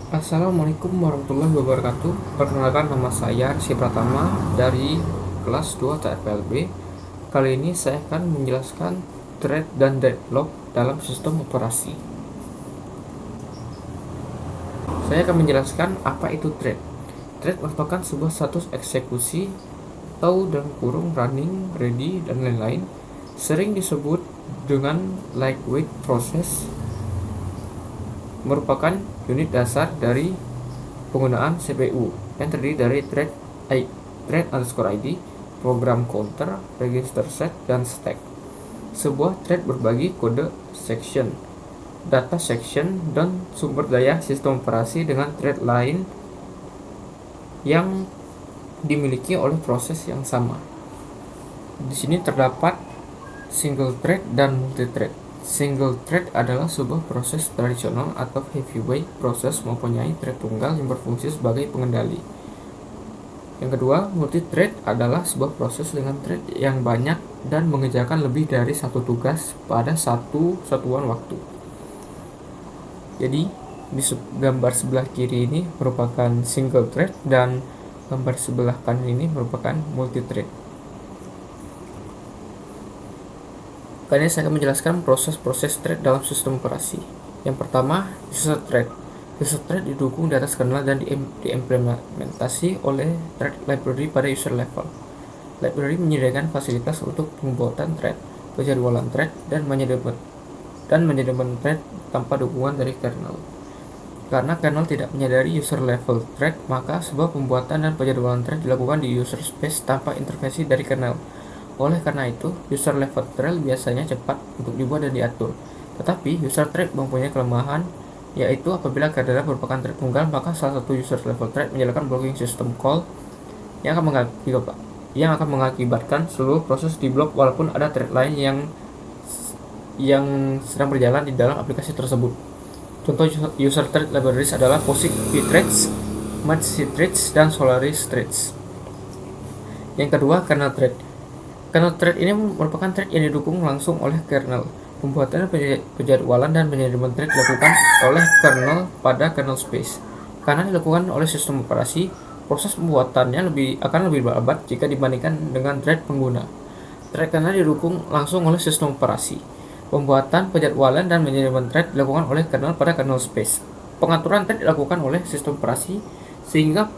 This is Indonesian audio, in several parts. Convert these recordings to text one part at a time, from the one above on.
Assalamualaikum warahmatullahi wabarakatuh. Perkenalkan, nama saya Rizky Pratama dari kelas 2 TFLB. Kali ini saya akan menjelaskan thread dan deadlock dalam sistem operasi. Saya akan menjelaskan apa itu thread. Thread merupakan sebuah status eksekusi atau dalam kurung running, ready, dan lain-lain. Sering disebut dengan lightweight process, merupakan unit dasar dari penggunaan CPU yang terdiri dari thread_id, program counter, register set, dan stack. Sebuah thread berbagi kode section, data section, dan sumber daya sistem operasi dengan thread lain yang dimiliki oleh proses yang sama. Di sini terdapat single thread dan multi thread. Single thread adalah sebuah proses tradisional atau heavyweight proses mempunyai thread tunggal yang berfungsi sebagai pengendali. Yang kedua, multi thread adalah sebuah proses dengan thread yang banyak dan mengerjakan lebih dari satu tugas pada satu satuan waktu. Jadi di gambar sebelah kiri ini merupakan single thread dan gambar sebelah kanan ini merupakan multi thread. Kali ini saya akan menjelaskan proses-proses thread dalam sistem operasi. Yang pertama, user thread. User thread didukung di atas kernel dan diimplementasi oleh thread library pada user level. Library menyediakan fasilitas untuk pembuatan thread, penjadwalan thread, dan manajemen thread tanpa dukungan dari kernel. Karena kernel tidak menyadari user level thread, maka sebuah pembuatan dan penjadwalan thread dilakukan di user space tanpa intervensi dari kernel. Oleh karena itu, user level thread biasanya cepat untuk dibuat dan diatur. Tetapi, user thread mempunyai kelemahan, yaitu apabila kernel merupakan thread tunggal, maka salah satu user level thread menjalankan blocking system call yang akan mengakibatkan seluruh proses diblok walaupun ada thread lain yang sedang berjalan di dalam aplikasi tersebut. Contoh user thread libraries adalah POSIX pthreads, merge-threads, dan Solaris threads. Yang kedua, kernel thread. Kernel thread ini merupakan thread yang didukung langsung oleh kernel. Pembuatan, penjadwalan, dan manajemen thread dilakukan oleh kernel pada kernel space. Karena dilakukan oleh sistem operasi, proses pembuatannya akan lebih lambat jika dibandingkan dengan thread pengguna. Thread kernel didukung langsung oleh sistem operasi. Pembuatan, penjadwalan, dan manajemen thread dilakukan oleh kernel pada kernel space. Pengaturan thread dilakukan oleh sistem operasi, sehingga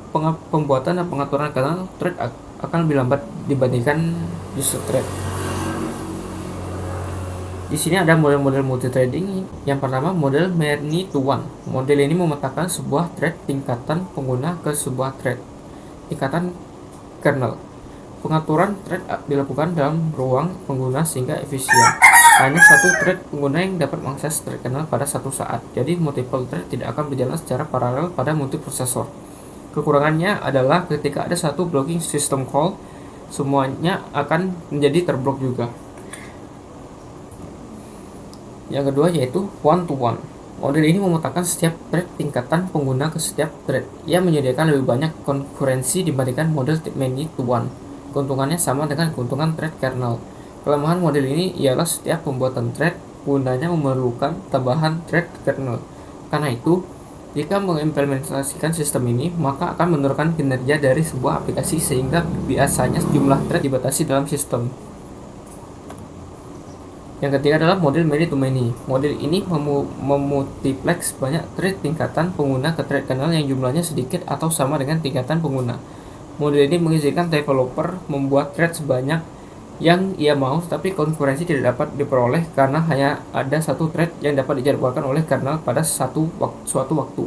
pembuatan dan pengaturan kernel thread akan lebih lambat dibandingkan user thread. Di sini ada model-model multithreading. Yang pertama, model many to one. Model ini memetakan sebuah thread tingkatan pengguna ke sebuah thread tingkatan kernel. Pengaturan thread dilakukan dalam ruang pengguna sehingga efisien. Hanya satu thread pengguna yang dapat mengakses thread kernel pada satu saat. Jadi multiple thread tidak akan berjalan secara paralel pada multiprosesor. Kekurangannya adalah ketika ada satu blocking system call, semuanya akan menjadi terblok juga. Yang kedua yaitu one to one. Model ini memetakan setiap thread tingkatan pengguna ke setiap thread. Ia menyediakan lebih banyak konkurensi dibandingkan model many to one. Keuntungannya sama dengan keuntungan thread kernel. Kelemahan model ini ialah setiap pembuatan thread penggunanya memerlukan tambahan thread kernel. Karena itu, jika mengimplementasikan sistem ini, maka akan menurunkan kinerja dari sebuah aplikasi sehingga biasanya jumlah thread dibatasi dalam sistem. Yang ketiga adalah model many to many. Model ini memultiplex banyak thread tingkatan pengguna ke thread kernel yang jumlahnya sedikit atau sama dengan tingkatan pengguna. Model ini mengizinkan developer membuat thread sebanyak yang ia mau, tapi konkurensi tidak dapat diperoleh karena hanya ada satu thread yang dapat dijadwalkan oleh kernel pada suatu waktu.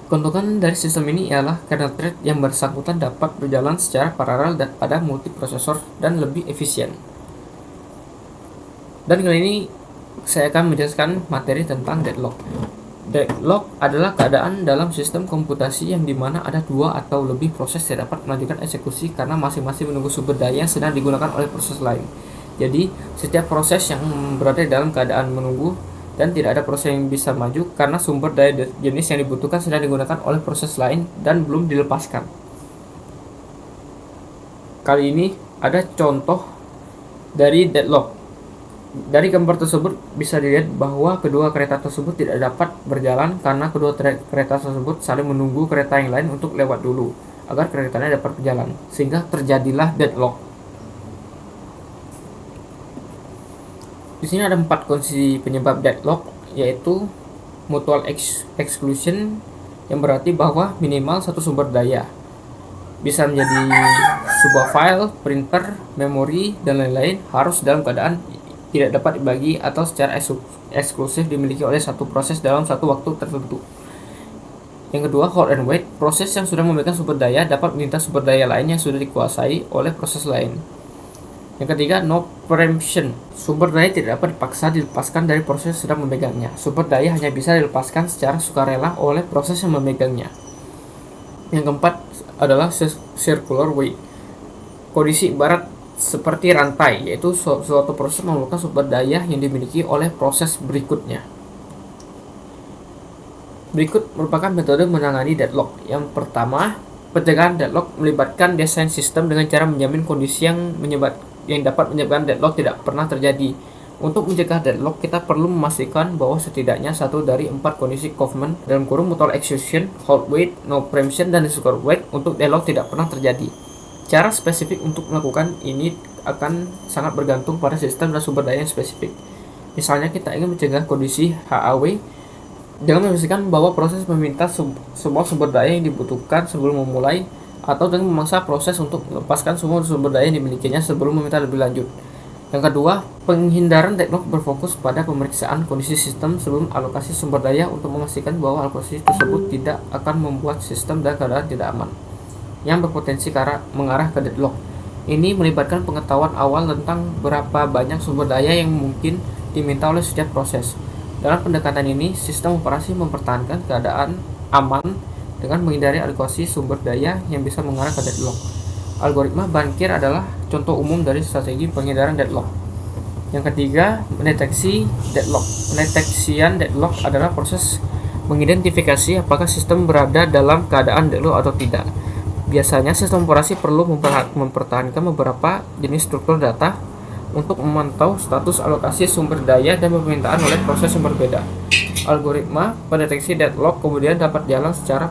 Keuntungan dari sistem ini ialah kernel thread yang bersangkutan dapat berjalan secara paralel pada multiprosesor dan lebih efisien. Dan kali ini saya akan menjelaskan materi tentang deadlock. Deadlock adalah keadaan dalam sistem komputasi yang dimana ada dua atau lebih proses yang dapat melanjutkan eksekusi karena masing-masing menunggu sumber daya yang sedang digunakan oleh proses lain. Jadi, setiap proses yang berada dalam keadaan menunggu dan tidak ada proses yang bisa maju karena sumber daya jenis yang dibutuhkan sedang digunakan oleh proses lain dan belum dilepaskan. Kali ini ada contoh dari deadlock. Dari gambar tersebut bisa dilihat bahwa kedua kereta tersebut tidak dapat berjalan karena kedua kereta tersebut saling menunggu kereta yang lain untuk lewat dulu agar keretanya dapat berjalan, sehingga terjadilah deadlock. Di sini ada 4 kondisi penyebab deadlock, yaitu mutual exclusion, yang berarti bahwa minimal satu sumber daya bisa menjadi sebuah file, printer, memori, dan lain-lain harus dalam keadaan tidak dapat dibagi atau secara eksklusif dimiliki oleh satu proses dalam satu waktu tertentu. Yang kedua, hold and wait. Proses yang sudah memegang sumber daya dapat meminta sumber daya lain yang sudah dikuasai oleh proses lain. Yang ketiga, no preemption. Sumber daya tidak dapat dipaksa dilepaskan dari proses yang sedang memegangnya. Sumber daya hanya bisa dilepaskan secara sukarela oleh proses yang memegangnya. Yang keempat adalah circular wait. Kondisi ibarat seperti rantai, yaitu suatu proses memerlukan sumber daya yang dimiliki oleh proses berikutnya. Berikut merupakan metode menangani deadlock. Yang pertama, pencegahan deadlock melibatkan desain sistem dengan cara menjamin kondisi yang dapat menyebabkan deadlock tidak pernah terjadi. Untuk mencegah deadlock, kita perlu memastikan bahwa setidaknya satu dari 4 kondisi Kaufman dalam kurung mutual exclusion, hold wait, no preemption, dan circular wait untuk deadlock tidak pernah terjadi. Cara spesifik untuk melakukan ini akan sangat bergantung pada sistem dan sumber daya yang spesifik. Misalnya kita ingin mencegah kondisi HAW dengan memastikan bahwa proses meminta semua sumber daya yang dibutuhkan sebelum memulai, atau dengan memaksa proses untuk melepaskan semua sumber daya yang dimilikinya sebelum meminta lebih lanjut. Yang kedua, penghindaran deadlock berfokus pada pemeriksaan kondisi sistem sebelum alokasi sumber daya untuk memastikan bahwa alokasi tersebut tidak akan membuat sistem dalam keadaan tidak aman yang berpotensi mengarah ke deadlock. Ini melibatkan pengetahuan awal tentang berapa banyak sumber daya yang mungkin diminta oleh setiap proses. Dalam pendekatan ini, sistem operasi mempertahankan keadaan aman dengan menghindari alokasi sumber daya yang bisa mengarah ke deadlock. Algoritma Bankir adalah contoh umum dari strategi penghindaran deadlock. Yang ketiga, mendeteksi deadlock. Pendeteksian deadlock adalah proses mengidentifikasi apakah sistem berada dalam keadaan deadlock atau tidak. Biasanya sistem operasi perlu mempertahankan beberapa jenis struktur data untuk memantau status alokasi sumber daya dan permintaan oleh proses yang berbeda. Algoritma pendeteksi deadlock kemudian dapat jalan secara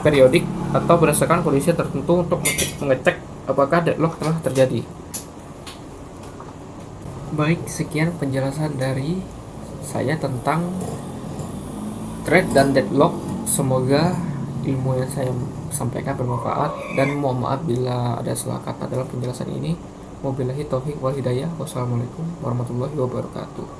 periodik atau berdasarkan kondisi tertentu untuk mengecek apakah deadlock telah terjadi. Baik, sekian penjelasan dari saya tentang thread dan deadlock. Semoga ilmu yang saya sampaikan bermanfaat, dan mohon maaf bila ada salah kata dalam penjelasan ini. Wabillahi taufiq wal hidayah. Wassalamualaikum warahmatullahi wabarakatuh.